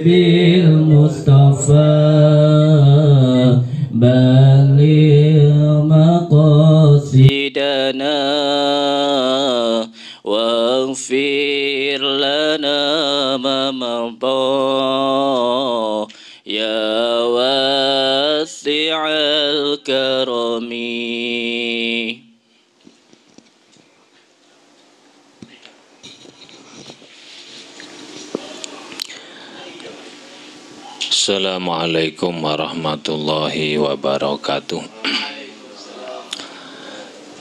بالمصطفى بلغ مقاصدنا واغفر لنا ما مضى يا واسع الكرم. Assalamualaikum warahmatullahi wabarakatuh.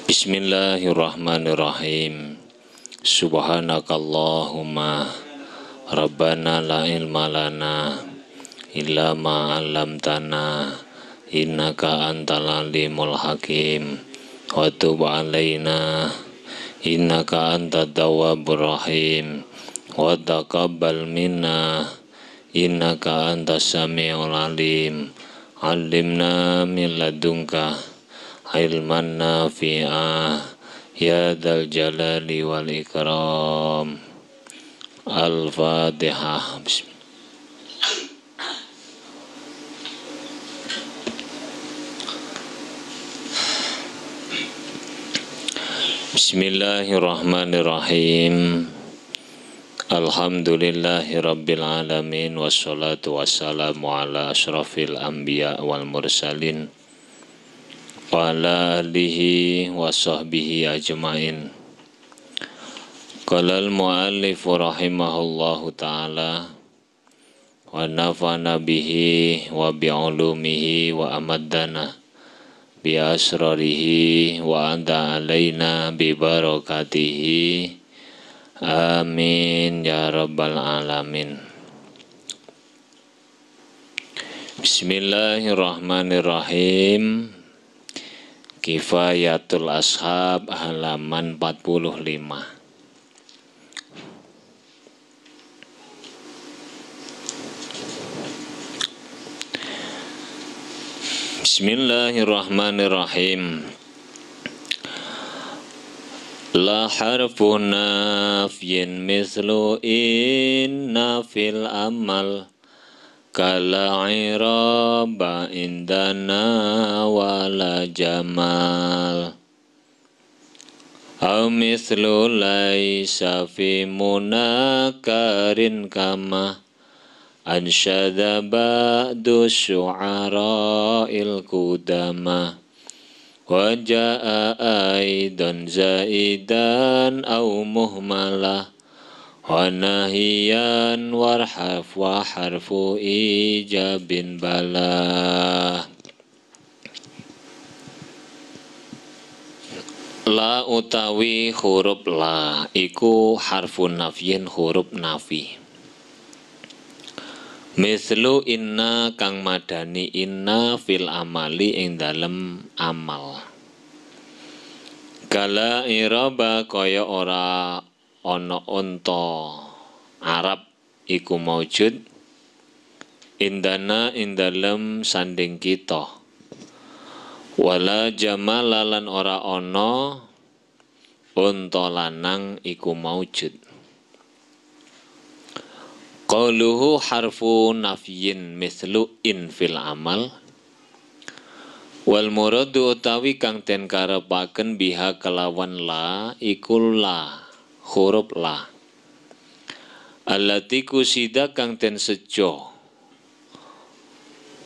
Bismillahirrahmanirrahim. Subhanakallahumma Rabbana la ilma lana illa ma 'allamtana innaka antal alimul hakim wa tub alaina innaka antat tawwabur rahim wa taqabbal minna innaka antas samiul alim. Alimna min ladunka ilman nafi'ah ya dzal jalali wal ikram. Al-Fatihah. Bismillahirrahmanirrahim. Alhamdulillahi rabbil alamin. Wassalatu wassalamu ala ashrafil anbiya wal mursalin wa ala alihi wa sahbihi ajmain. Qala al-mu'allif rahimahullahu ta'ala wa nafa'na bihi wa bi'ulumihi wa amaddana bi asrarihi wa anda alaina bi barakatihi. Amin ya rabbal alamin. Bismillahirrahmanirrahim. Kifayatul Ashab halaman 45. Bismillahirrahmanirrahim. La harfu nafyin mislu inna fil amal kala iraba indana wala jamal au mislu laisa fi munakarin kama ansyada ba'du syu'ara'il kudama wa ja'a aidan zaidan au muhmalah wa nahiyan warhaf wa harfu ijabin bala. La utawi huruf la iku harfu nafyin huruf nafi. Mislu inna kang madani inna fil amali ing dalem amal. Kala iraba kaya ora ana unta Arab iku maujud indana ing dalem sanding kita. Wala jamalalan ora ana unta lanang iku maujud. Qauluhu harfu nafyin mislu in fil amal wal muradu utawi kang den karepaken biha kelawan la iku la huruf la allati kusida kang den sejo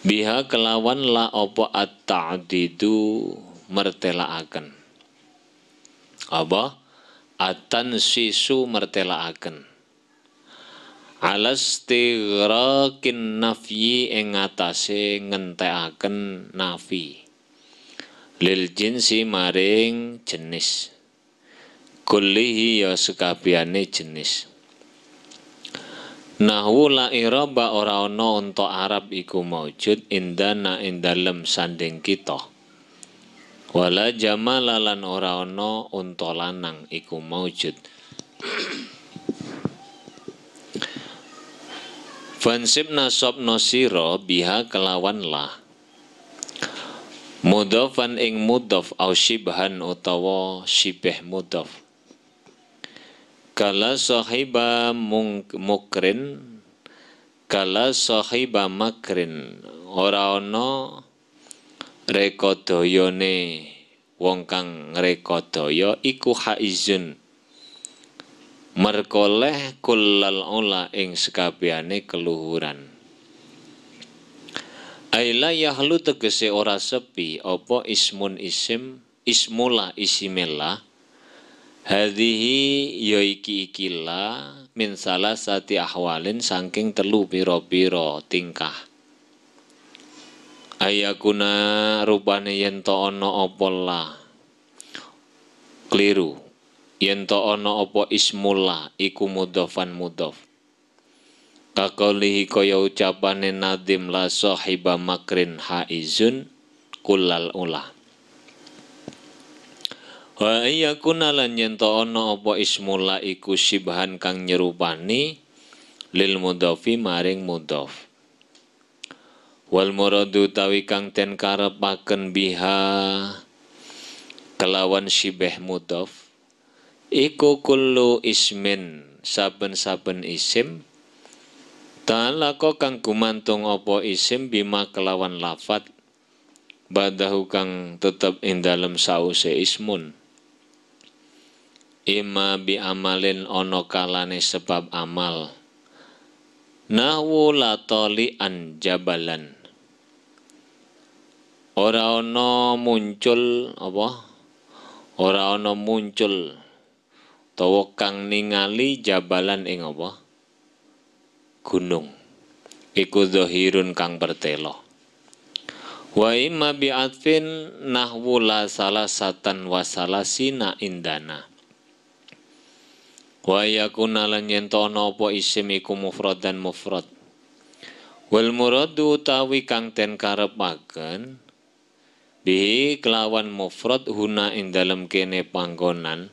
biha kelawan la apa at-ta'didu mertelaaken apa at-tansisu mertelaaken alastighraqin nafyi ing atase ngentekaken nafi lil jinsi maring jenis kullihi ya sekabehane jenis. Nahwu la iraba ora ana unta Arab iku maujud indana ing dalem sanding kita. Wala jamalalan ora ana unta lanang iku maujud. Fansib nasab nosiro biha kelawan lah mudhafan ing mudhaf au shibhan utawa shibeh mudhaf kala sahiba mukrin kala sahiba makrin ora ana rekodayane wong kang ngrekodaya iku haizun merkoleh kullal ula ing sekabehane keluhuran. Aila yahlu tegese ora sepi apa ismun isim ismula isimela hadhihi ya iki-ikila min salasati ahwalin saking telu pira-pira tingkah. Ayakuna rupane yen to ana apa la kliru yen to ana apa ismula iku mudhofan mudhof. Kakaulihi kaya ucapane nadim la sahiba makrin haizun kullal ula. Wa iyakuna lan yen to ana apa ismula iku sibhan kang nyerupani lil mudhofi maring mudhof. Wal muradu tawi kang ten karepaken biha kelawan sibeh mudhof iku kullu ismin saben-saben isim ta'alaqo kang gumantung apa isim bima kelawan lafat badahu kang tetep ing dalem sause ismun ima bi amalin ana kalane sebab amal nahwu latoli an jabalan ora ana muncul apa ora ana muncul tawa kang ningali jabalan ing apa gunung iku zahirun kang pertelo wa imma bi'atfin nahwu la salasatan wa salasina indana wa yakuna lan yen ana apa isim iku mufrad dan mufrad wal muradu utawi kang ten karepaken bihi kelawan mufrad huna ing dalem kene panggonan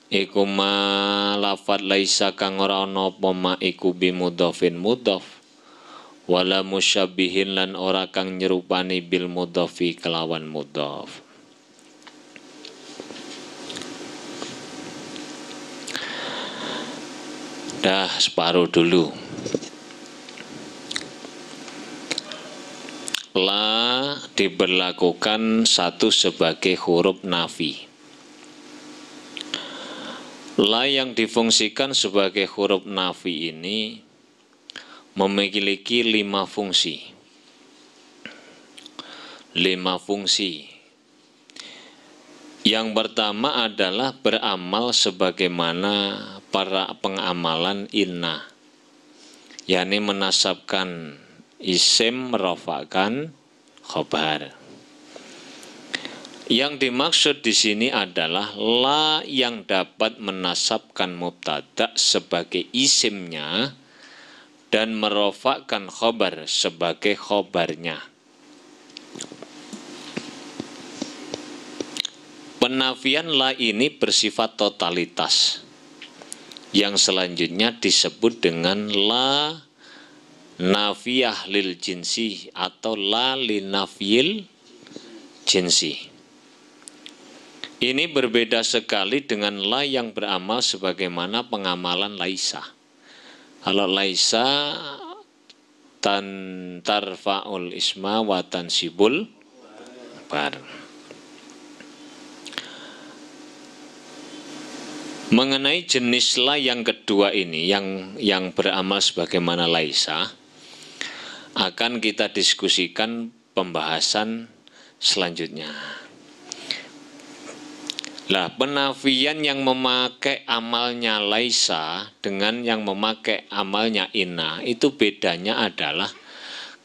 iku ma lafat laisa kang ora ana apa ma iku bi mudhofin mudhof wala musyabbihin lan ora kang nyerupani bil mudhofi kelawan mudhof. Dah separuh dulu. La diberlakukan satu sebagai huruf nafi. La yang difungsikan sebagai huruf nafi ini memiliki 5 fungsi. 5 fungsi. Yang pertama adalah beramal sebagaimana para pengamalan inna, yakni menasabkan isim merofakkan khobar. Yang dimaksud di sini adalah la yang dapat menasabkan mubtada sebagai isimnya dan merofakkan khobar sebagai khobarnya. Penafian la ini bersifat totalitas. Yang selanjutnya disebut dengan la nafiyah lil jinsi atau la linafyil jinsi. Ini berbeda sekali dengan la yang beramal sebagaimana pengamalan laisa. Kalau laisa tarfa'ul isma wa tansibul bar. Mengenai jenis la yang kedua ini yang beramal sebagaimana laisa akan kita diskusikan pembahasan selanjutnya. Lah, penafian yang memakai amalnya laisa dengan yang memakai amalnya inna itu bedanya adalah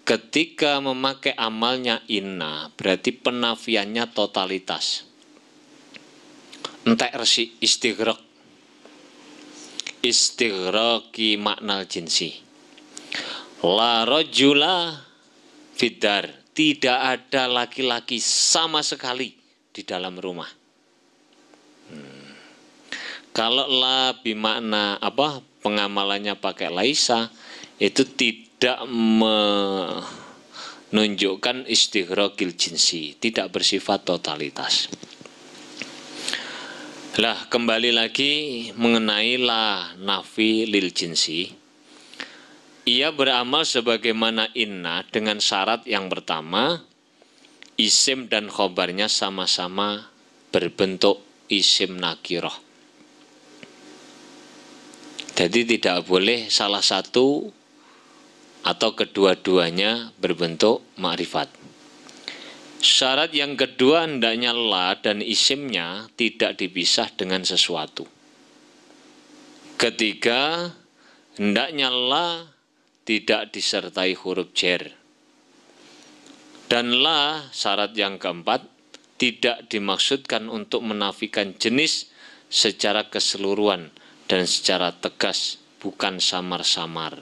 ketika memakai amalnya inna berarti penafiannya totalitas. Entek resi istighraqi maknal jinsi. La rajula fidar, tidak ada laki-laki sama sekali di dalam rumah. Kalau la bimakna apa pengamalannya pakai laisa itu tidak menunjukkan istighraqil jinsi, tidak bersifat totalitas. Lah kembali lagi mengenai la nafi lil jinsi. ia beramal sebagaimana inna dengan syarat yang pertama, isim dan khobarnya sama-sama berbentuk isim nakiroh. Jadi tidak boleh salah satu atau kedua-duanya berbentuk ma'rifat. Syarat yang kedua, hendaknya la dan isimnya tidak dipisah dengan sesuatu. Ketiga, hendaknya la tidak disertai huruf jar. Dan la, syarat yang keempat, tidak dimaksudkan untuk menafikan jenis secara keseluruhan dan secara tegas, bukan samar-samar.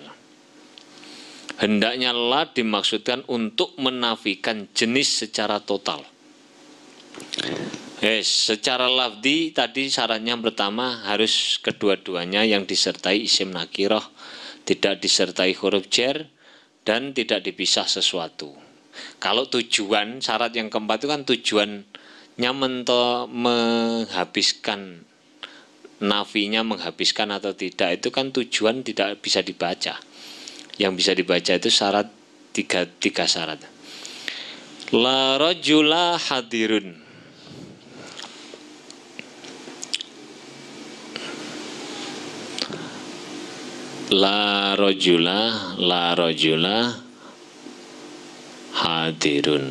Hendaknya la dimaksudkan untuk menafikan jenis secara total. Secara lafzi tadi syaratnya pertama harus kedua-duanya yang disertai isim nakiroh, tidak disertai huruf jar, dan tidak dipisah sesuatu. Kalau tujuan, syarat yang keempat itu kan tujuannya menghabiskan, nafinya menghabiskan atau tidak, itu kan tujuan tidak bisa dibaca. Yang bisa dibaca itu syarat tiga syarat. La rajula hadirun. La rajula hadirun.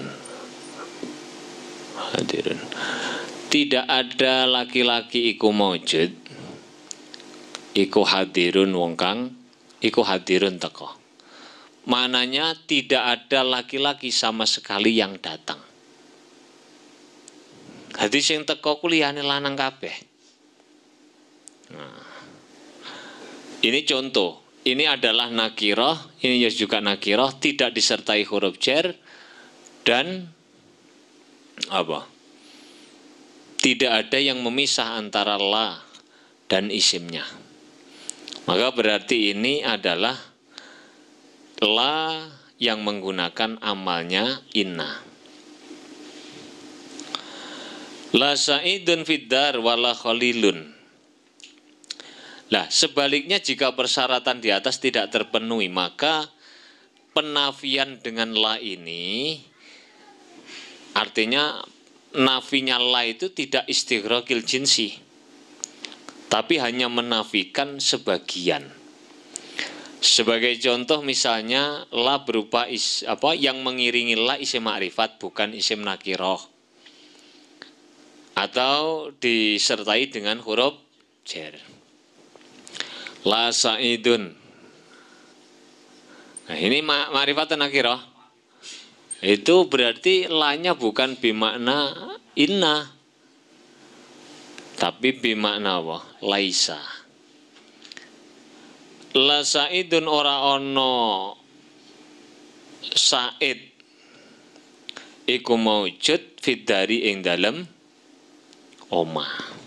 Tidak ada laki-laki iku maujud, iku hadirun wong kang iku hadirun teko. Mananya tidak ada laki-laki sama sekali yang datang. Hadis sing teko kuliyane lanang kabeh. Nah, ini contoh. Ini adalah nakiroh, ini juga nakiroh, tidak disertai huruf jar dan apa? Tidak ada yang memisah antara la dan isimnya. Maka berarti ini adalah la yang menggunakan amalnya inna. La sa'idun fiddar wala khalilun. Lah, sebaliknya jika persyaratan di atas tidak terpenuhi, maka penafian dengan la ini artinya nafinya la itu tidak istighraqil jinsi, tapi hanya menafikan sebagian. Sebagai contoh misalnya la berupa yang mengiringi la isim ma'rifat bukan isim nakiroh, atau disertai dengan huruf jar. La sa'idun. Nah, ini ma'rifat nakiroh. Itu berarti la-nya bukan bimakna inna, tapi bimakna apa? Laisa. La sa'idun ora ono sa'id iku maujud fiddari ing dalem omah.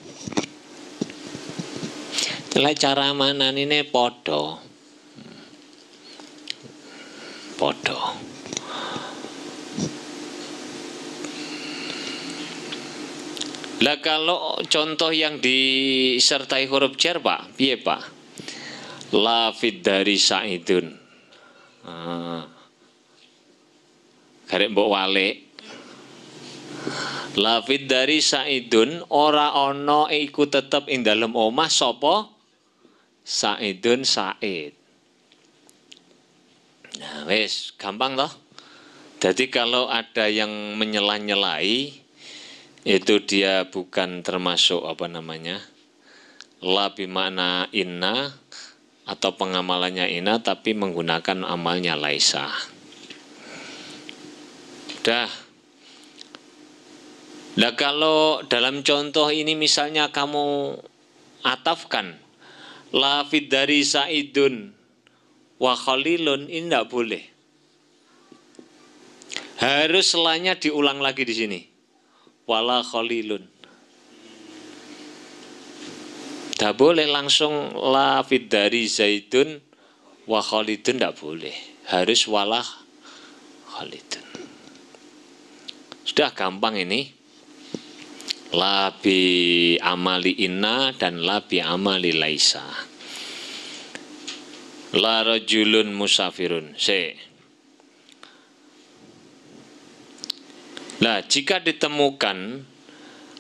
Lah cara mananine padha. Lah kalau contoh yang disertai huruf jar, Pak, piye, Pak? La fiddari sa'idun. Garek mbok walik. La fiddari sa'idun ora ana iku tetep ing dalem omah sapa? Sa'idun sa'id. Nah, wis gampang toh. Jadi kalau ada yang menyela-nyelai, itu dia bukan termasuk la bimakna inna atau pengamalannya inna, tapi menggunakan amalnya laisa. Nah, kalau dalam contoh ini misalnya kamu atafkan la fiddari sa'idun wa khalilun, ini tidak boleh. Harus lanya diulang lagi di sini. Wala khalilun. Tidak boleh langsung la fiddari zaidun wa khalidun, tidak boleh. Harus wala khalidun. Sudah gampang ini. La bi amali inna dan la bi amali laisa. La rajulun musafirun. Nah, jika ditemukan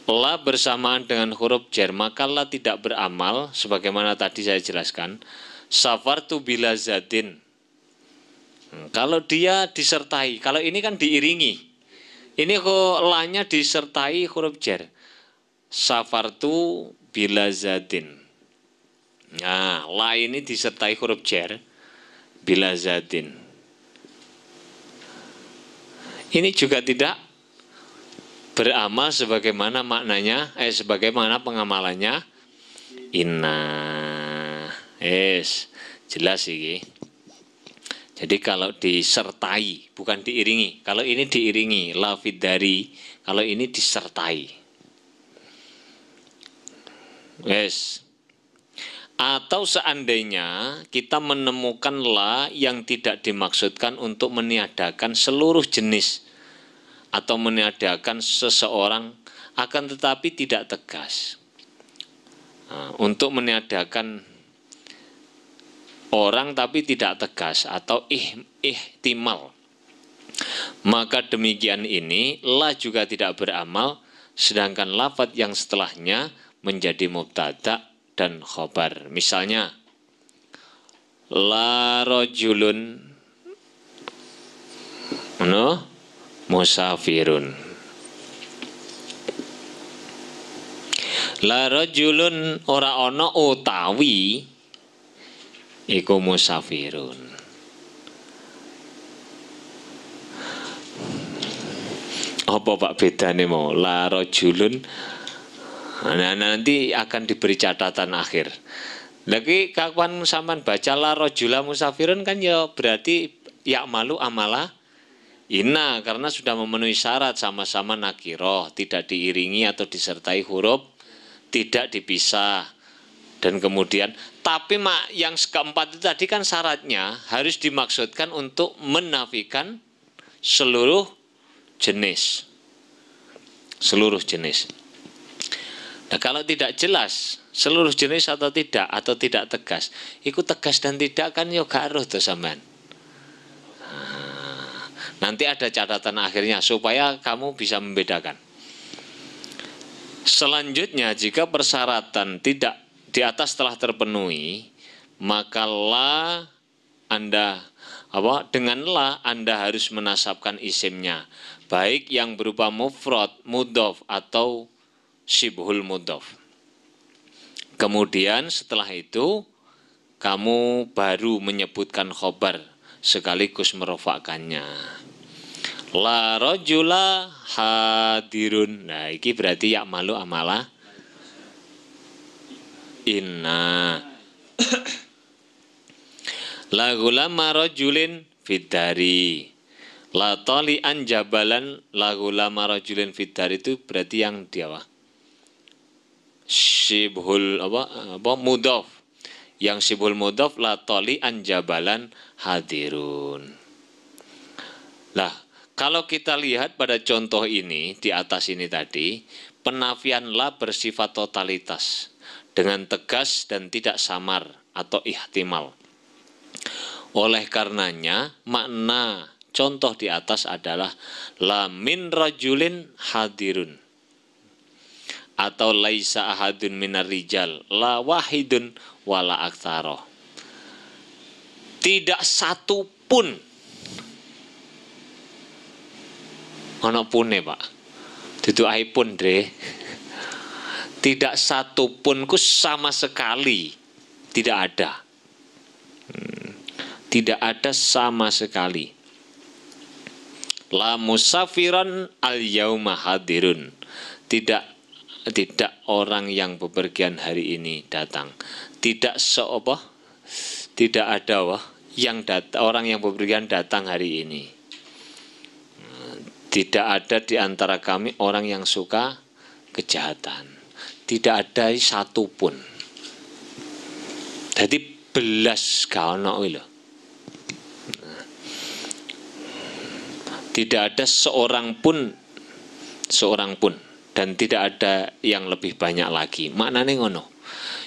la bersamaan dengan huruf jar, maka la tidak beramal sebagaimana tadi saya jelaskan. Safartu bila zadin. Kalau dia disertai, kalau ini kan diiringi. Ini kok la-nya disertai huruf jar. Safartu bila zadin. Nah, la ini disertai huruf jar bila zadin. Ini juga tidak beramal sebagaimana maknanya, sebagaimana pengamalannya inna. Jelas ini. Jadi kalau disertai, bukan diiringi. Kalau ini diiringi, lafid dari. Kalau ini disertai. Atau seandainya kita menemukan la yang tidak dimaksudkan untuk meniadakan seluruh jenis atau meniadakan seseorang, akan tetapi tidak tegas. Untuk meniadakan orang tapi tidak tegas atau ihtimal, maka demikian ini la juga tidak beramal, sedangkan lafadz yang setelahnya menjadi mubtada dan khobar. Misalnya la rajulun musafirun. La rajulun ora ana utawi iku musafirun. Apa Pak bedane mau la rajulun? Nah, nanti akan diberi catatan akhir. Lagi kapan sampean baca la rajula musafirun kan ya berarti ya malu amala inna, karena sudah memenuhi syarat, sama-sama nakiroh, tidak diiringi atau disertai huruf, tidak dipisah. Dan kemudian, tapi yang keempat itu tadi kan syaratnya harus dimaksudkan untuk menafikan seluruh jenis. Seluruh jenis. Nah, kalau tidak jelas seluruh jenis atau tidak tegas, ikut tegas dan tidak kan ya gak aruh tuh sampean. Nanti ada catatan akhirnya supaya kamu bisa membedakan. Selanjutnya, jika persyaratan tidak di atas telah terpenuhi, maka la dengan la Anda harus menasabkan isimnya, baik yang berupa mufrad, mudhof atau syibhul mudhof. Kemudian setelah itu kamu baru menyebutkan khobar sekaligus merofakkannya. La rajula hadirun. Nah, ini berarti ya malu amala inna. La gulama rajulin fidari. La tali'an jabalan la gulama rajulin fidari, itu berarti yang dia Syibhul mudhof. Yang syibhul mudhof la tali'an jabalan hadirun. Lah, kalau kita lihat pada contoh ini, di atas ini tadi, penafian la bersifat totalitas, dengan tegas dan tidak samar atau ihtimal. Oleh karenanya, makna contoh di atas adalah la min rajulin hadirun. Atau laisa ahadun minar rijal, la wahidun wala aktsaro. Tidak satu pun. Ono pune Pak, itu iPhone deh. Tidak satu pun ku sama sekali, tidak ada. Tidak ada sama sekali. La musafiran al yauma hadirun. Tidak orang yang bepergian hari ini datang. Tidak tidak ada orang yang bepergian datang hari ini. Tidak ada di antara kami orang yang suka kejahatan. Tidak ada satu pun. Jadi belas kaono lho. Tidak ada seorang pun dan tidak ada yang lebih banyak lagi. Maknane ngono.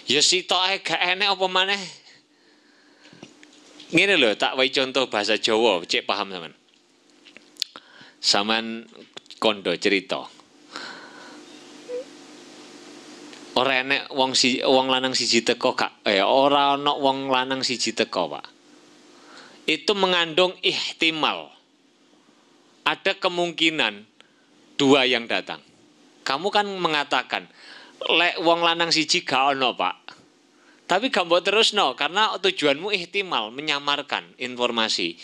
Ya sitoke gak enek apa maneh. Ngene lho, tak wae contoh bahasa Jawa, cek paham sampean. Sampean kondo cerita. Ora enek wong lanang siji teko Kak. Ora ana wong lanang siji teko, Pak. Itu mengandung ihtimal. Ada kemungkinan dua yang datang. Kamu kan mengatakan lek wong lanang siji gak ono, Pak. Tapi gak mbok terusno karena tujuanmu ihtimal, menyamarkan informasi.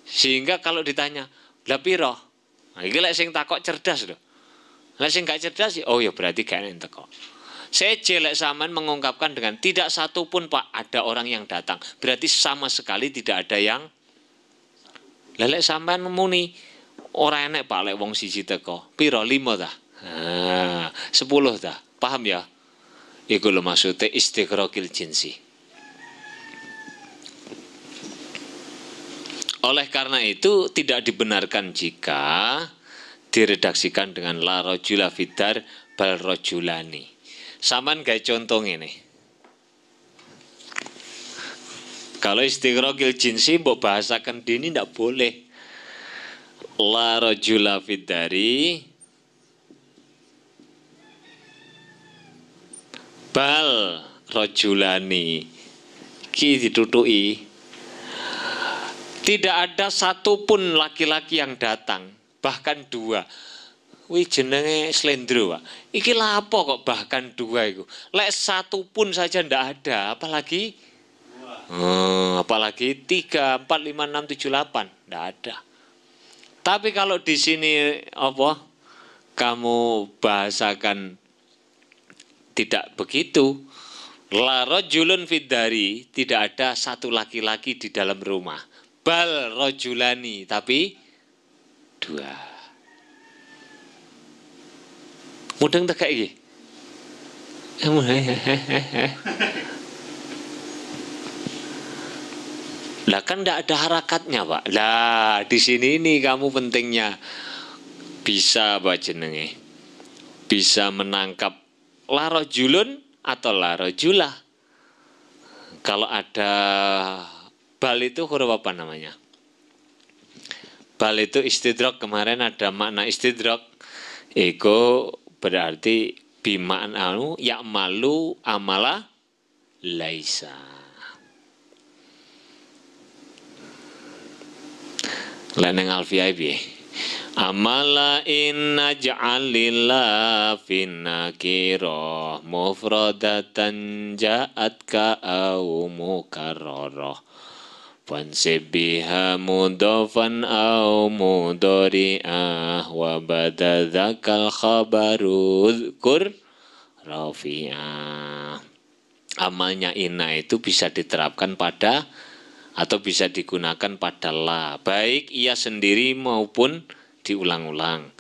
Sehingga kalau ditanya, "Lah piro?" Nah, iki lek sing takok cerdas lho. Lek sing gak cerdas, oh ya berarti gak enek teko. Saya jelek saman mengungkapkan dengan tidak satu pun Pak ada orang yang datang. Berarti sama sekali tidak ada yang lelek sampean muni ora enek Pak lek wong siji teko. Piro 5 tah? 10 tah. Paham ya? Iku lho maksudnya istighraqil jinsi. Oleh karena itu tidak dibenarkan jika diredaksikan dengan la rajula fidar bal rajulani. Saman gawe contoh ngene. Kalau istighraqil jinsi mbok bahasakan dini ndak boleh. La rajula fiddari bal rajulani. Ki ditutuki. Tidak ada satupun laki-laki yang datang, bahkan dua. Wih jenenge slendro, Pak. Iki lapo kok bahkan dua itu. Lek satu pun saja ndak ada, apalagi apalagi 3, 4, 5, 6, 7, 8 ndak ada. Tapi kalau di sini apa? Kamu bahasakan tidak begitu. La rajulun fiddari, tidak ada satu laki-laki di dalam rumah. Bal rajulani, tapi dua. Mudeng tak kayak gini. Lah kan tidak ada harakatnya Pak. Lah di sini nih kamu pentingnya bisa apa jenenge, bisa menangkap la rajulun atau la rajulah. Kalau ada bal itu huruf apa namanya? Bal itu istidrak, kemarin ada makna istidrak. Ego berarti bimaan anu ya'malu amala laisa. Leneng alfiyah piye? Amala inna ja'alillah finnakirah mufradatan ja'at ka'au mukarrarah fansibiha mudhafan au mudhari'ah wa badadzakal khabaru dzkur rafi'ah. Amalnya inna itu bisa diterapkan pada atau bisa digunakan pada la, baik ia sendiri maupun diulang-ulang.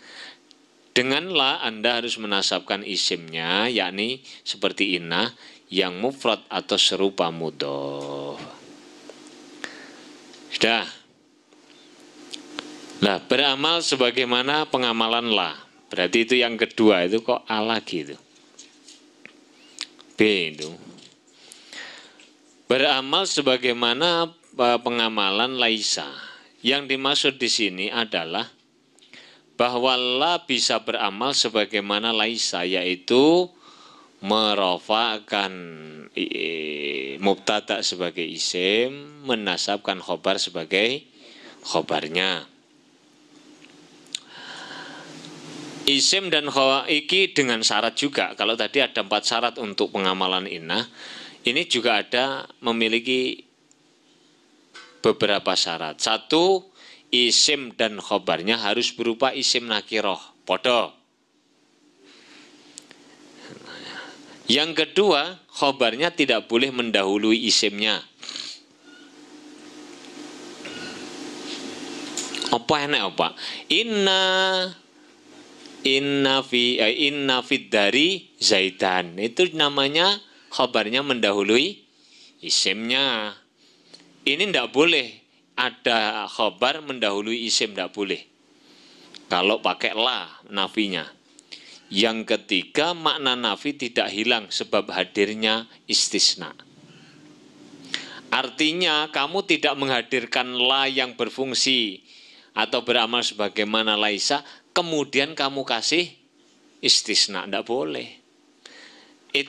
Dengan la Anda harus menasabkan isimnya, yakni seperti inna yang mufrad atau serupa mudhof. Sudah. Nah, beramal sebagaimana pengamalan la. Berarti itu yang kedua, itu kok a lagi itu. B itu. Beramal sebagaimana pengamalan laisa. Yang dimaksud di sini adalah bahwa la bisa beramal sebagaimana laisa, yaitu merofakkan mubtada sebagai isim, menasabkan khobar sebagai khobarnya. Isim dan khobar iki dengan syarat juga. Kalau tadi ada 4 syarat untuk pengamalan inna, ini juga ada memiliki beberapa syarat. 1, isim dan khobarnya harus berupa isim nakiroh, podo. Yang kedua, khobarnya tidak boleh mendahului isimnya. Apa enak apa? Inna fid dari Zaidan. Itu namanya khobarnya mendahului isimnya. Ini tidak boleh ada khobar mendahului isim, tidak boleh. Kalau pakai la nafinya. Yang ketiga, makna nafi tidak hilang sebab hadirnya istisna. Artinya kamu tidak menghadirkan la yang berfungsi atau beramal sebagaimana laisa, kemudian kamu kasih istisna, tidak boleh.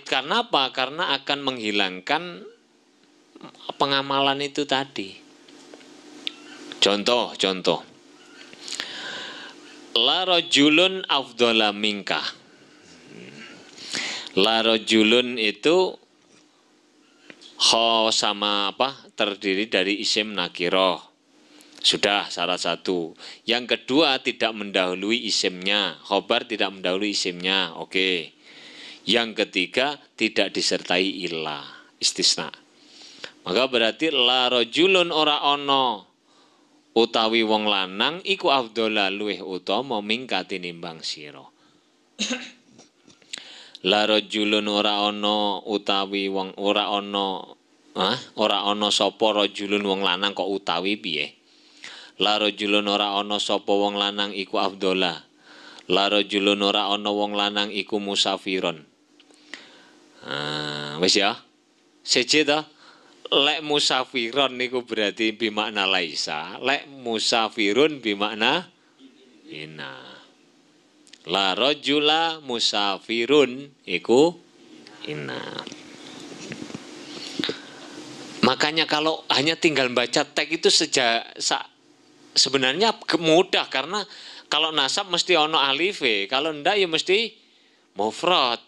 Karena apa? Karena akan menghilangkan pengamalan itu tadi. Contoh. La rajulun afdhala minka. La rajulun itu kho sama apa? Terdiri dari isim nakiroh. Sudah salah satu. Yang kedua tidak mendahului isimnya. Khobar tidak mendahului isimnya. Oke. Yang ketiga tidak disertai ilah, istisna. Maka berarti la rajulun ora ono utawi wong lanang iku afdhala luweh utama mingka tinimbang sira. La rajulun ora ono utawi wong ora ono sapa rajulun wong lanang kok utawi piye? La rajulun ora ono sapa wong lanang iku afdhala. La rajulun ora ono wong lanang iku musafiron. Wis ya. Siji to. Lek musafiron niku berarti bimakna laisa, lek musafirun bimakna ina. La rajula musafirun iku ina. Makanya kalau hanya tinggal baca teks itu sebenarnya mudah, karena kalau nasab mesti ono alife, kalau ndak ya mesti mufrad.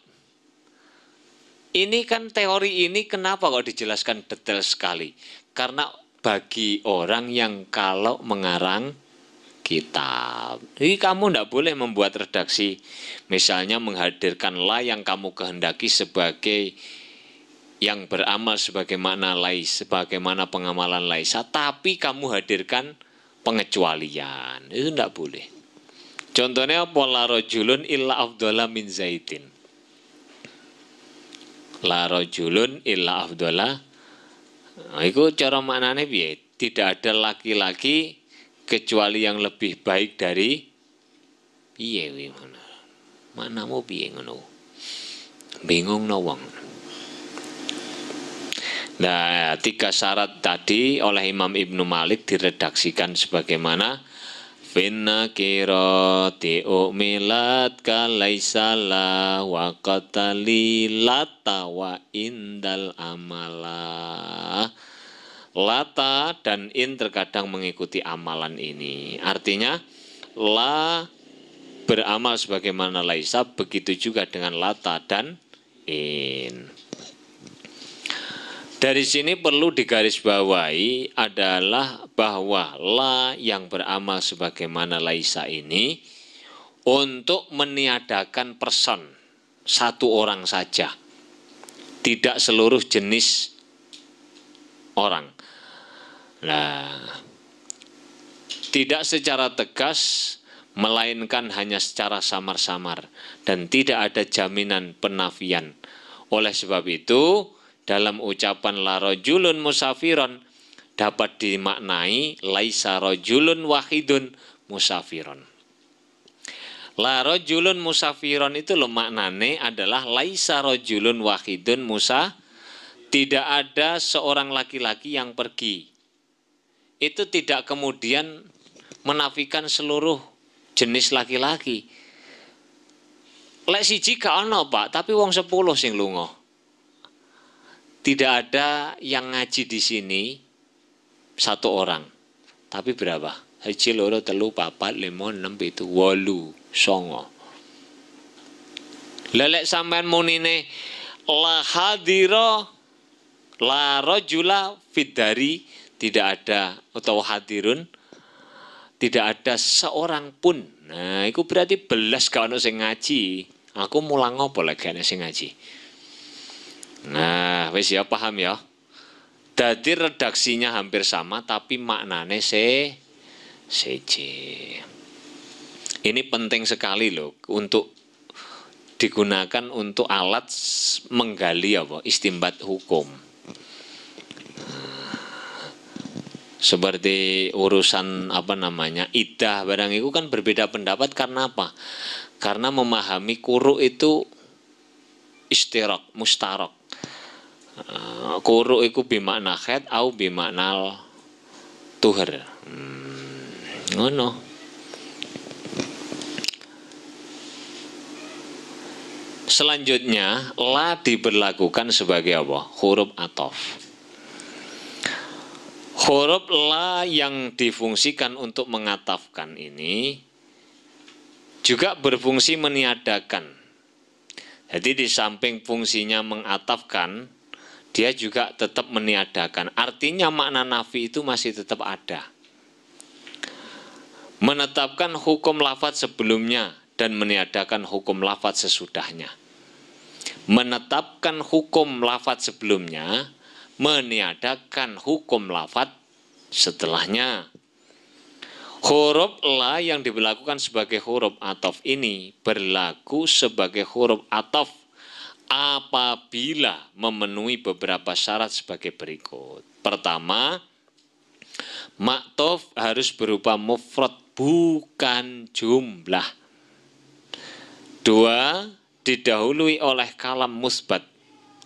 Ini kan teori ini kenapa kok dijelaskan detail sekali? Karena bagi orang yang kalau mengarang kitab, jadi kamu tidak boleh membuat redaksi, misalnya menghadirkan la yang kamu kehendaki sebagai yang beramal sebagaimana sebagaimana pengamalan laisa, tapi kamu hadirkan pengecualian, itu tidak boleh. Contohnya la rajulun illa afdhala min zaitin. La rajulun illa afdhala. Itu cara maknanya piye? Tidak ada laki-laki kecuali yang lebih baik dari piye ngono. Maknamu piye ngono? Bingung no wong. Nah, 3 syarat tadi oleh Imam Ibnu Malik diredaksikan sebagaimana finna kirati umilat kalaisala wa qatali lata wa indal amala. Lata dan in terkadang mengikuti amalan ini. Artinya la beramal sebagaimana laisa, begitu juga dengan lata dan in. Dari sini perlu digarisbawahi adalah bahwa la yang beramal sebagaimana laisa ini untuk meniadakan person, satu orang saja, tidak seluruh jenis orang. Nah, tidak secara tegas, melainkan hanya secara samar-samar dan tidak ada jaminan penafian. Oleh sebab itu, dalam ucapan la rajulun musafiron dapat dimaknai laisa rajulun wahidun musafiron. La rajulun musafiron itu loh maknane adalah laisa rajulun wahidun tidak ada seorang laki-laki yang pergi. Itu tidak kemudian menafikan seluruh jenis laki-laki. Lek siji gak ono, Pak, tapi wong 10 sing lunga. Tidak ada yang ngaji di sini 1 orang. Tapi berapa? 1, 2, 3, 4, 5, 6, 7, 8, 9. Lelek sampean munine la hadira la rajula fidari, tidak ada, atau hadirun tidak ada seorang pun. Nah, itu berarti belas gak ono sing ngaji. Aku mulang apa lagi ana sing ngaji. Nah, wis ya, paham ya. Dadi redaksinya hampir sama tapi maknane seje. Ini penting sekali loh untuk digunakan untuk alat menggali apa? Istimbat hukum. Seperti urusan iddah barang itu kan berbeda pendapat karena apa? Karena memahami quru itu mustarok. Quru iku bimakna khat au bimaknal tuhur. Ngono. Selanjutnya la diberlakukan sebagai apa? Huruf athof. Huruf la yang difungsikan untuk mengatafkan ini juga berfungsi meniadakan. Jadi di samping fungsinya mengatafkan, dia juga tetap meniadakan. Artinya makna nafi itu masih tetap ada. Menetapkan hukum lafadz sebelumnya dan meniadakan hukum lafadz sesudahnya. Menetapkan hukum lafadz sebelumnya, meniadakan hukum lafadz setelahnya. Huruf la yang diberlakukan sebagai huruf athof ini berlaku sebagai huruf athof apabila memenuhi beberapa syarat sebagai berikut. Pertama, ma'tuf harus berupa mufrad bukan jumlah. Dua, didahului oleh kalam musbat,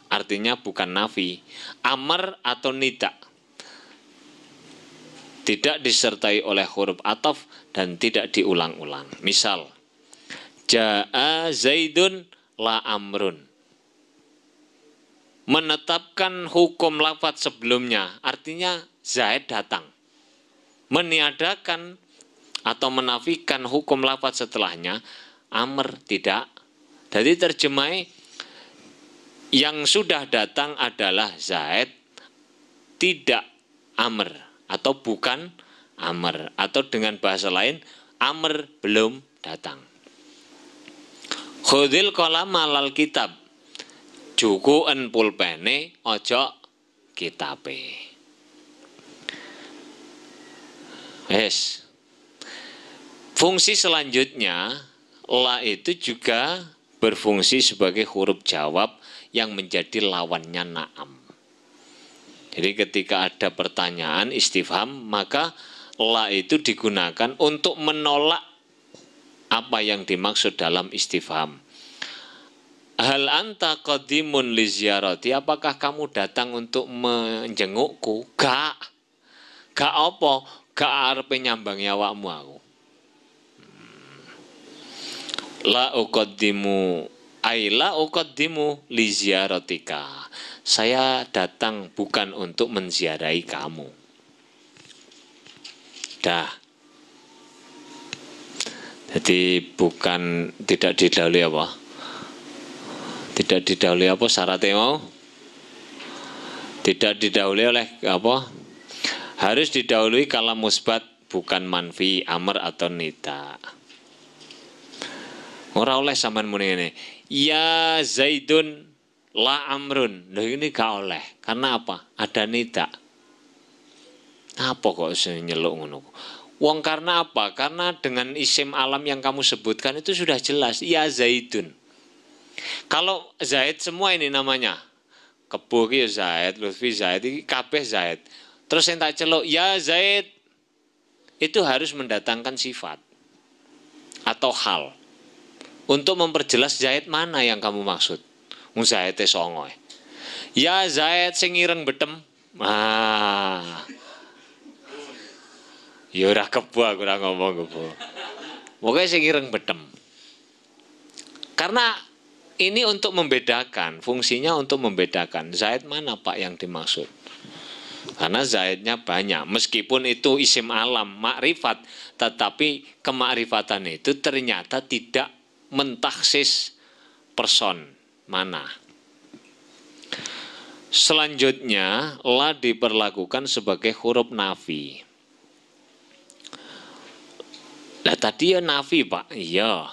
artinya bukan nafi, amar atau nida. Tidak disertai oleh huruf athof dan tidak diulang-ulang. Misal, ja'a zaidun la amrun. Menetapkan hukum lafadz sebelumnya, artinya Zaid datang. Meniadakan atau menafikan hukum lafadz setelahnya, amr tidak. Jadi terjemahnya yang sudah datang adalah Zaid, tidak amr atau bukan amr, atau dengan bahasa lain amr belum datang. Khudil qalam alal kitab, juku'en pulpene ojo kitabe. Fungsi selanjutnya, la itu juga berfungsi sebagai huruf jawab yang menjadi lawannya na'am. Jadi ketika ada pertanyaan istifham, maka la itu digunakan untuk menolak apa yang dimaksud dalam istifham. Hal anta qadimun li ziyarati, apakah kamu datang untuk menjengukku? Gak apa, gak arepe nyambang awakmu aku. La uqaddimu la uqaddimu li ziyaratika. Saya datang bukan untuk menziarahi kamu. Dah. Jadi bukan, tidak didahului apa? Tidak didahului apa syaratnya mau? Tidak didahului oleh apa? Harus didahului kalam musbat, bukan manfi, amr atau nida. Ora oleh sampean muni ngene. Ya Zaidun la amrun. Loh ini gak oleh. Karena apa? Ada nida. Apa kok nyeluk ngono? Wong karena apa? Karena dengan isim alam yang kamu sebutkan itu sudah jelas. Ya Zaidun. Kalau Zaid semua ini namanya. Kebo ki Zaid, Lutfi Zaid, iki kabeh Zaid. Terus yang tak celuk ya Zaid, itu harus mendatangkan sifat atau hal untuk memperjelas Zaid mana yang kamu maksud. Zaid songo. Ya Zaid sing ireng betem. Ya ora kebo aku ora ngomong kebo. Pokoke sing ireng betem. Karena ini untuk membedakan, fungsinya untuk membedakan Zaid mana Pak yang dimaksud. Karena Zaidnya banyak, meskipun itu isim alam, makrifat, tetapi kemakrifatan itu ternyata tidak mentaksis person mana. Selanjutnya, la diperlakukan sebagai huruf nafi. Lah tadi ya nafi Pak, iya.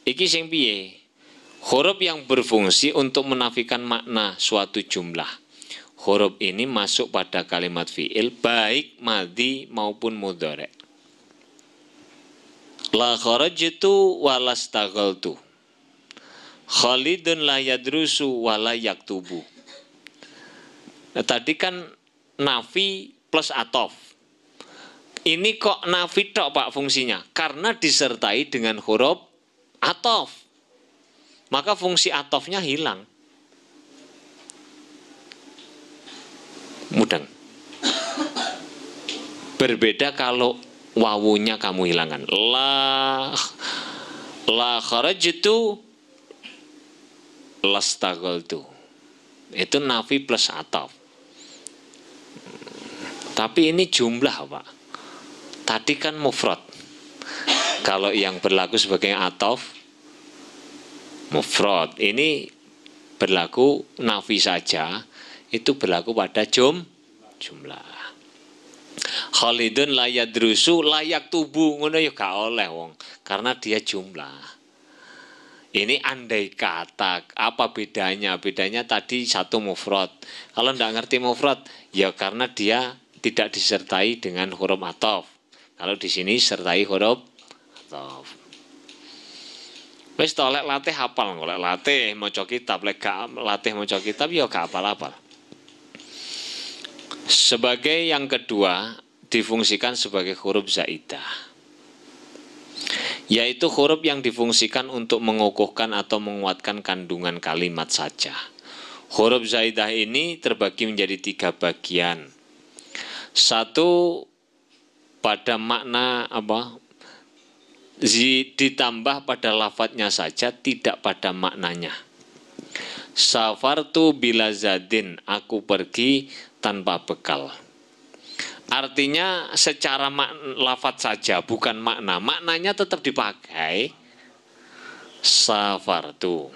Iki sing piye? Huruf yang berfungsi untuk menafikan makna suatu jumlah. Huruf ini masuk pada kalimat fi'il baik madhi maupun mudhari'. La kharajtu wa lastaghaltu. Khalidun la yadrusu wa la yaktubu. Nah, tadi kan nafi plus athof. Ini kok nafi tok Pak fungsinya? Karena disertai dengan huruf athof. Maka fungsi athofnya hilang. mudeng. Berbeda kalau wawunya kamu hilangkan. La kharajtu lastaghaltu. Itu nafi plus ataf. Tapi ini jumlah, Pak. Tadi kan mufrad. Kalau yang berlaku sebagai ataf mufrad, ini berlaku nafi saja, itu berlaku pada jumlah. Khalidun layak drusu layak tubuh ngono ya gak oleh wong, karena dia jumlah. Ini andai kata, apa bedanya? Bedanya tadi satu mufrad. Kalau tidak ngerti mufrad, ya karena dia tidak disertai dengan huruf ataf. Kalau di sini sertai huruf ataf. Wis tolek latih hafal, golek latih maca kitab, lek gak latih maca kitab ya gak hafal-hafal. Sebagai yang kedua, difungsikan sebagai huruf zaidah, yaitu huruf yang difungsikan untuk mengukuhkan atau menguatkan kandungan kalimat saja. Huruf zaidah ini terbagi menjadi 3 bagian. Satu pada makna apa? Ditambah pada lafadznya saja, tidak pada maknanya. Safartu bila zadin, aku pergi tanpa bekal. Artinya secara lafadz saja, bukan makna. Maknanya tetap dipakai. Safartu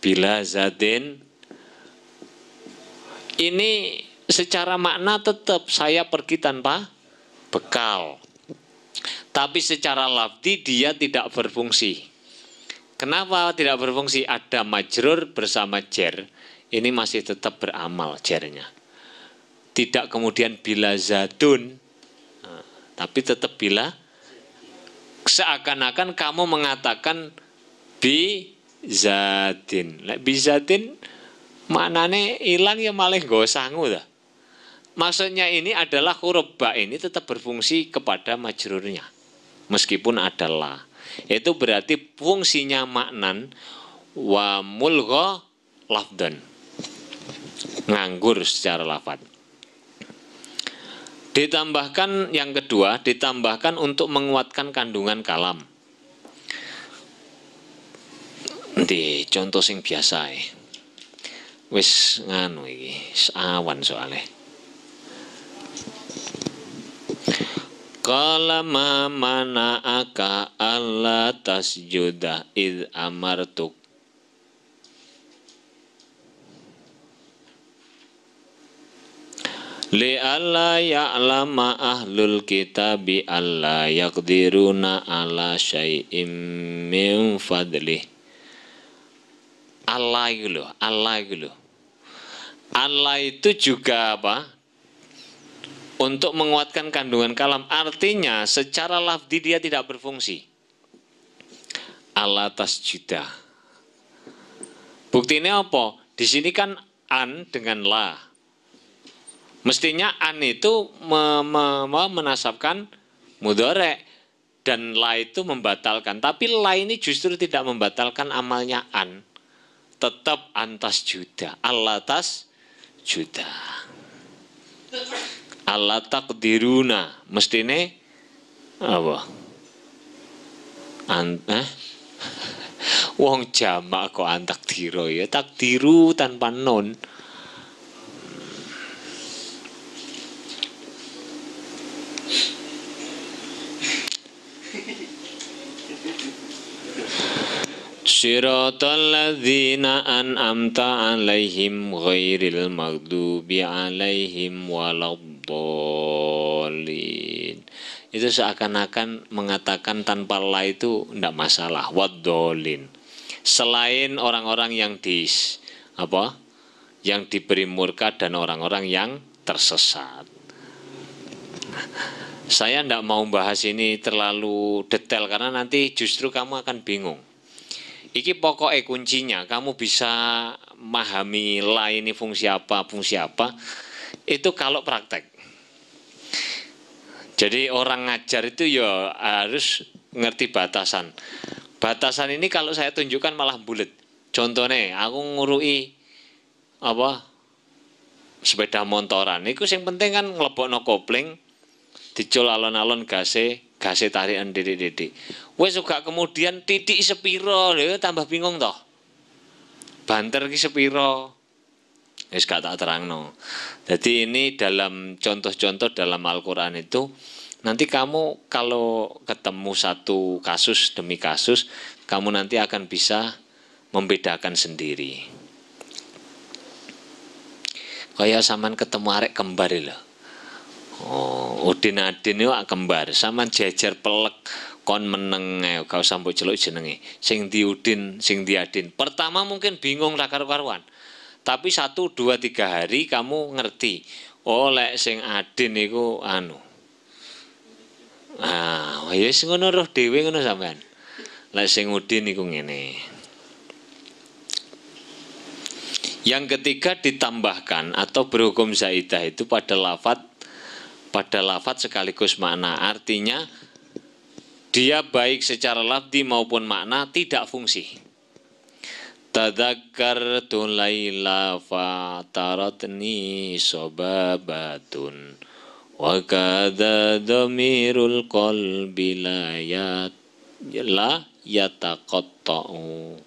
bila zadin, ini secara makna tetap saya pergi tanpa bekal. Tapi secara lafzi dia tidak berfungsi. Kenapa tidak berfungsi? Ada majrur bersama jer. Ini masih tetap beramal jernya. Tidak kemudian bila zadun, tapi tetap bila. Seakan-akan kamu mengatakan bi zadin. Bi zadin maknanya hilang ya malah gak sangu dah. Maksudnya ini adalah huruf ba ini tetap berfungsi kepada majrurnya, meskipun ada la. Itu berarti fungsinya maknan wa mulgha lafdan, nganggur secara lafaz. Ditambahkan yang kedua, ditambahkan untuk menguatkan kandungan kalam. Di contoh sing biasa wis nganu iki, awan soalnya. Qala ma mana'aka alla tasjuda id amartuk. Li alla ya'lama ahlul kitabi alla yaqdiruna ala syai'im min fadlih. Allah itu loh, Allah itu loh. Allah itu juga apa? Untuk menguatkan kandungan kalam, artinya secara lafzi dia tidak berfungsi. Allah tasjuda. Buktinya apa? Di sini kan an dengan la. Mestinya an itu menasabkan mudhari dan la itu membatalkan. Tapi la ini justru tidak membatalkan amalnya an. Tetap antas juda. Allah tas juda. Allah takdiruna, mestine apa? Wong jamak kok antakdiro ya, takdiru tanpa non. Siratal ladzina an'amta 'alaihim ghairil maghdubi 'alaihim waladdallin. Itu seakan-akan mengatakan tanpa la itu tidak masalah, waddallin. Selain orang-orang yang yang diberi murka dan orang-orang yang tersesat. Saya tidak mau bahas ini terlalu detail karena nanti justru kamu akan bingung. Iki pokoknya kuncinya, kamu bisa memahami la ini fungsi apa, itu kalau praktek. Jadi orang ngajar itu ya harus ngerti batasan. Batasan ini kalau saya tunjukkan malah bulet. Contohnya, aku ngurui sepeda motoran iku sing penting kan nglebokno kopling, dicul alon-alon gase tarikan didik-didik. Wis uga kemudian titik sepiro lho tambah bingung toh. Banter ki sepiro? Wis gak tak terangno. Jadi ini dalam contoh-contoh dalam Al-Qur'an itu nanti kamu kalau ketemu satu kasus demi kasus, kamu nanti akan bisa membedakan sendiri. Kayak sampean ketemu arek kembar lho. Oh, Udin Adin itu kembar, sampean jejer pelek kon meneng gak usah mbok celuk jenenge. Sing di Udin, sing di Adin. Pertama mungkin bingung ra karu-karuan. Tapi 1, 2, 3 hari kamu ngerti. Oh, lek sing Adin iku anu. Ah, ya wis ngono roh dhewe ngono sampean. Lek sing Udin iku ngene. Yang ketiga ditambahkan atau berhukum zaidah itu pada lafadz sekaligus makna. Artinya dia baik secara lafzi maupun makna tidak fungsi. Tadzakartu laila fataratni sobabatun wa kadza dhamirul qalbi la yataqatta'u.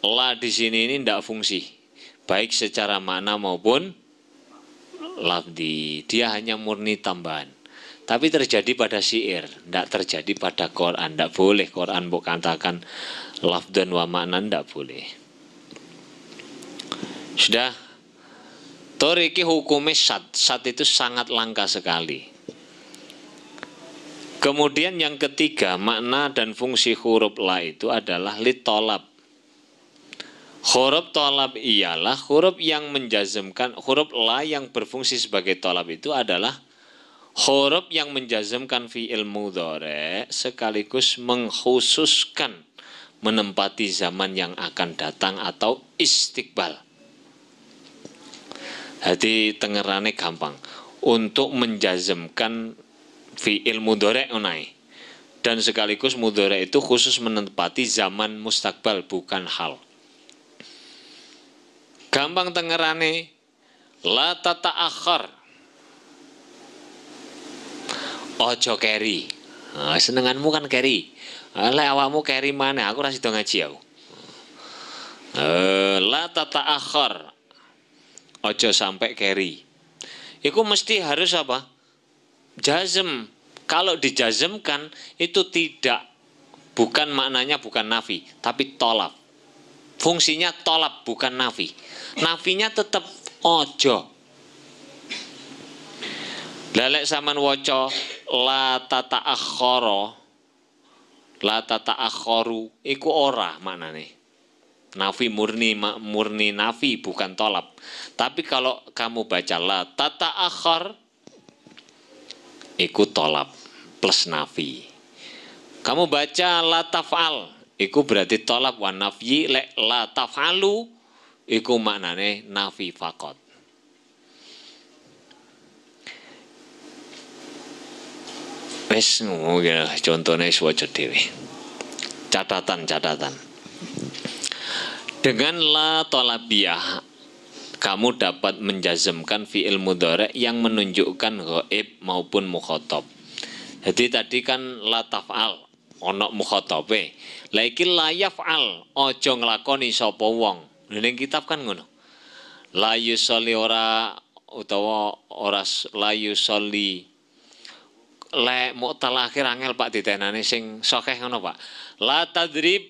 La di sini ini tidak fungsi, baik secara makna maupun lafzi. Dia hanya murni tambahan. Tapi terjadi pada syair, tidak terjadi pada Quran. Tidak boleh Quran bukan katakan lafdan wa makna, tidak boleh. Sudah. Toriki hukumnya sat itu sangat langka sekali. Kemudian yang ketiga, makna dan fungsi huruf la itu adalah litolab. Huruf tolab ialah huruf yang menjazmkan, huruf la yang berfungsi sebagai tolab itu adalah huruf yang menjazmkan fi'il mudhari sekaligus mengkhususkan menempati zaman yang akan datang atau istiqbal. Jadi tengerane gampang. Untuk menjazmkan fi'il mudhari unai. Dan sekaligus mudhari itu khusus menempati zaman mustakbal bukan hal. Gampang tengerane la tata'akhir. Ojo keri. Nah, senenganmu kan keri. Lek awakmu keri mana? Aku ra sida ngaji aku. La tata'akhir. Ojo sampai keri. Iku mesti harus apa? Jazm. Kalau dijazmkan itu tidak, bukan maknanya bukan nafi, tapi tolab. Fungsinya tolab bukan nafi. Nafinya tetap ojo. Lalek saman waca la tata'akhkhara, la tata'akhkharu iku ora maknane. Nafi murni nafi bukan tolab. Tapi kalau kamu baca la tata'akhkhar iku tolab plus nafi. Kamu baca la taf'al iku berarti tolab wa nafyi. Lek la taf'alu iku maknane nafi faqat. Wes ngono contohnya waca dhewe. Catatan. Dengan la tolabiyah kamu dapat menjazmkan fi'il mudhari yang menunjukkan ghaib maupun mukhatab. Jadi tadi kan la taf'al ana mukhatabe. La iki la yaf'al aja nglakoni sapa wong. Ning kitab kan ngono. La yusolli ora utawa ora la yusolli. Lek mu'tal akhir angel Pak ditenane sing sokeh ngono Pak. La tadrib,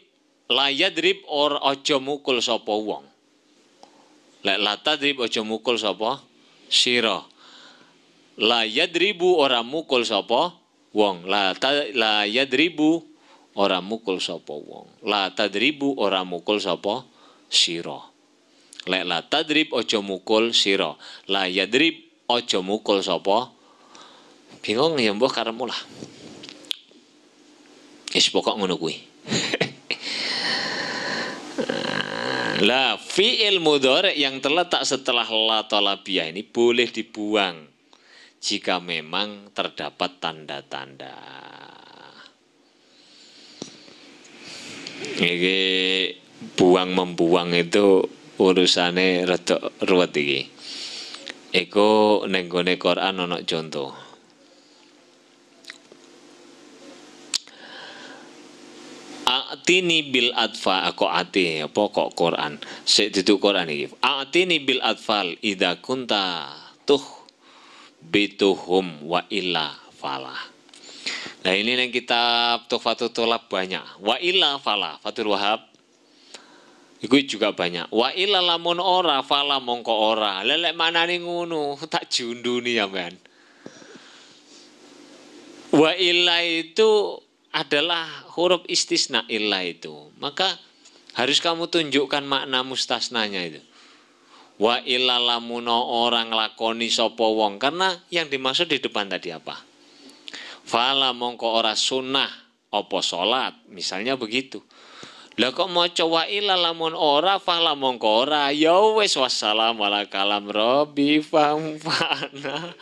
la yadrib or aja mukul sapa wong. Lek la tadrib aja mukul sapa sira. La yadribu ora mukul sapa wong. La yadribu ora mukul sapa wong. La tadribu ora mukul sapa sira. Lek la tadrib aja mukul sira. La yadrib aja mukul sapa. Bingung ya mbah karepmu lah. Wis pokok ngono kuwi. Lah fi'il mudhari yang terletak setelah la talabiyah ini boleh dibuang jika memang terdapat tanda-tanda. Iki buang membuang itu urusannya rada ruwet iki. Eko ning gone Quran ana contoh. Atini bil atfa kok ati apa kok Quran. Sik duduk Quran iki. Atini bil atfal idza kunta tuh bituhum wa illa falah. Nah ini yang kitab Tuhfatul Tholab banyak. Wa illa falah. Fathul Wahab iku juga banyak. Wa illa lamun ora fala mongko ora. Lelek manane ngono, tak junduni sampean. Wa illa itu adalah huruf istisna illa itu. Maka harus kamu tunjukkan makna mustasnanya itu. Wa illa lamun orang lakoni sapa wong, karena yang dimaksud di depan tadi apa? Fala mongko ora sunnah apa salat, misalnya begitu. Lah kok maca wa illa lamun ora fala mongko ora, ya wis wassalam ala kalam rabbi famfana.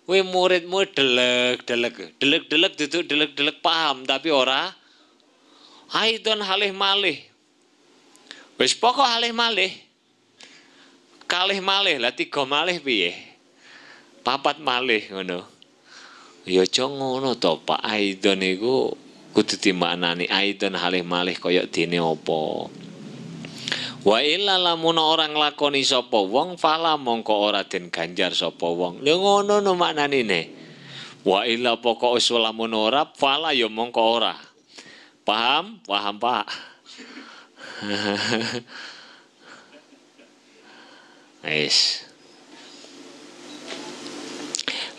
Kowe muridmu delek duduk delek paham tapi ora aidon halih malih. Wis pokok halih malih. Kalih malih lah 3 malih piye? 4 malih ngono. Ya aja ngono to Pak, aidon iku kudu dimaknani aidon halih malih kaya dene apa. Wa illa lamun orang lakoni sapa wong fala mongko ora den ganjar sapa wong. Lha ngono no maknane ne. Wa illa pokok wis lamun ora fala ya mongko ora. Paham? Paham, Pak. Wis.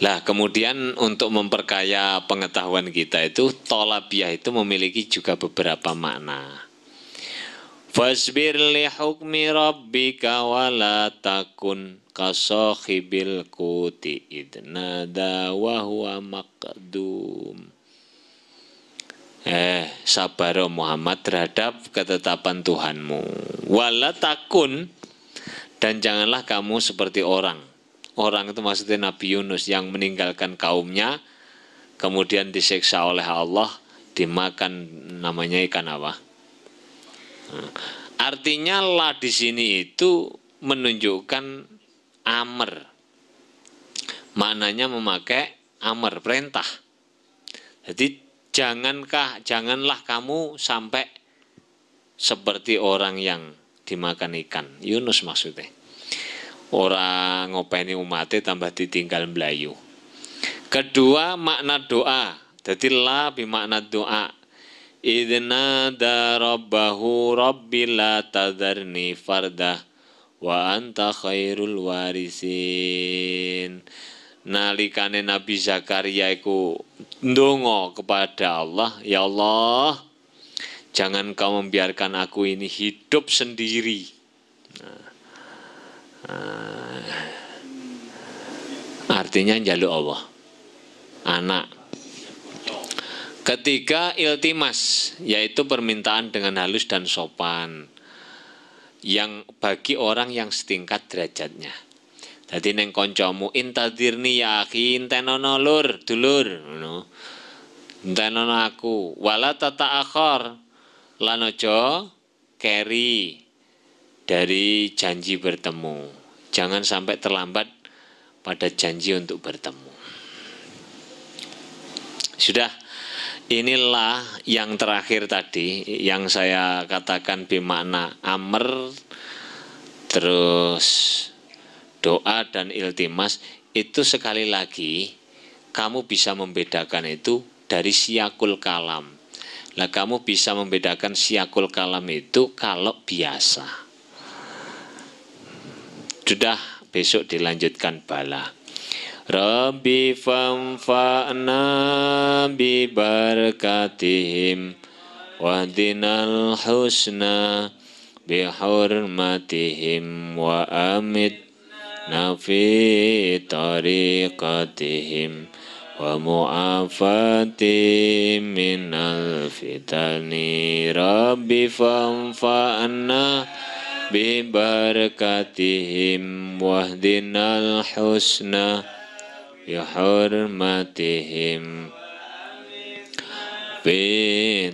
Lah kemudian untuk memperkaya pengetahuan kita itu tolabiyah itu memiliki juga beberapa makna. Fasbir li hukmi rabbika wala takun kasakhibil kuti idnada wa huwa maqdum. Sabar Muhammad terhadap ketetapan Tuhanmu. Wala takun, dan janganlah kamu seperti orang. Orang itu maksudnya Nabi Yunus yang meninggalkan kaumnya, kemudian disiksa oleh Allah, dimakan namanya ikan apa? Artinya lah di sini itu menunjukkan amr. Maknanya memakai amr, perintah. Jadi janganlah kamu sampai seperti orang yang dimakan ikan. Yunus maksudnya. Orang ngopeni umatnya tambah ditinggal melayu. Kedua makna doa. Jadi la bimakna doa. Idna darabbahu rabbi la tadharni fardah wa anta khairul warisin. Nalikane Nabi Zakaria iku ndonga kepada Allah, ya Allah, jangan kau membiarkan aku ini hidup sendiri. Artinya njaluk Allah anak. Ketiga iltimas, yaitu permintaan dengan halus dan sopan yang bagi orang yang setingkat derajatnya. Jadi neng koncomu intadirni ya akhi, intenono lur dulur ngono. Intenono aku wala tata akhor lan aja keri dari janji bertemu. Jangan sampai terlambat pada janji untuk bertemu. Sudah, inilah yang terakhir tadi yang saya katakan bermakna amr, terus doa dan iltimas. Itu sekali lagi kamu bisa membedakan itu dari siyakul kalam. Lah kamu bisa membedakan siyakul kalam itu kalau biasa. Sudah, besok dilanjutkan bala. Rabbi famfa'na bi barakatihim wahdinal husna bi hurmatihim wa amitna fi tariqatihim wa mu'afati minal fitani. Rabbi famfa'na bi barakatihim wahdinal husna bi hurmatihim bi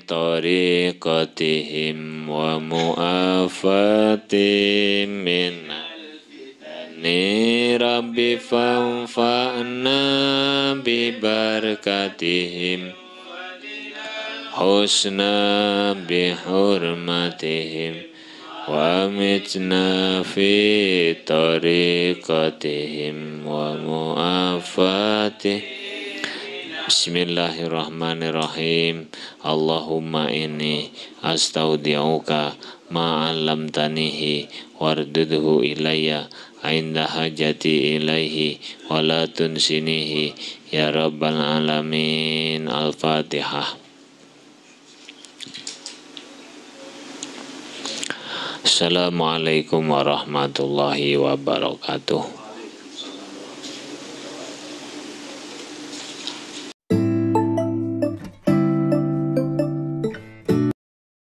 tariqatihim wa mu'afati minal fitani ni rabbi fanfa'na bi barakatihim husna bi hurmatihim wa amitna fi tariqatihim wa mu'afatihim. Bismillahirrahmanirrahim. Allahumma inni astaudi'uka ma'alamtanihi wardudhu ilayya inda hajati ilaihi wala tunsinihi ya rabbal alamin. Al-Fatihah. Assalamualaikum warahmatullahi wabarakatuh.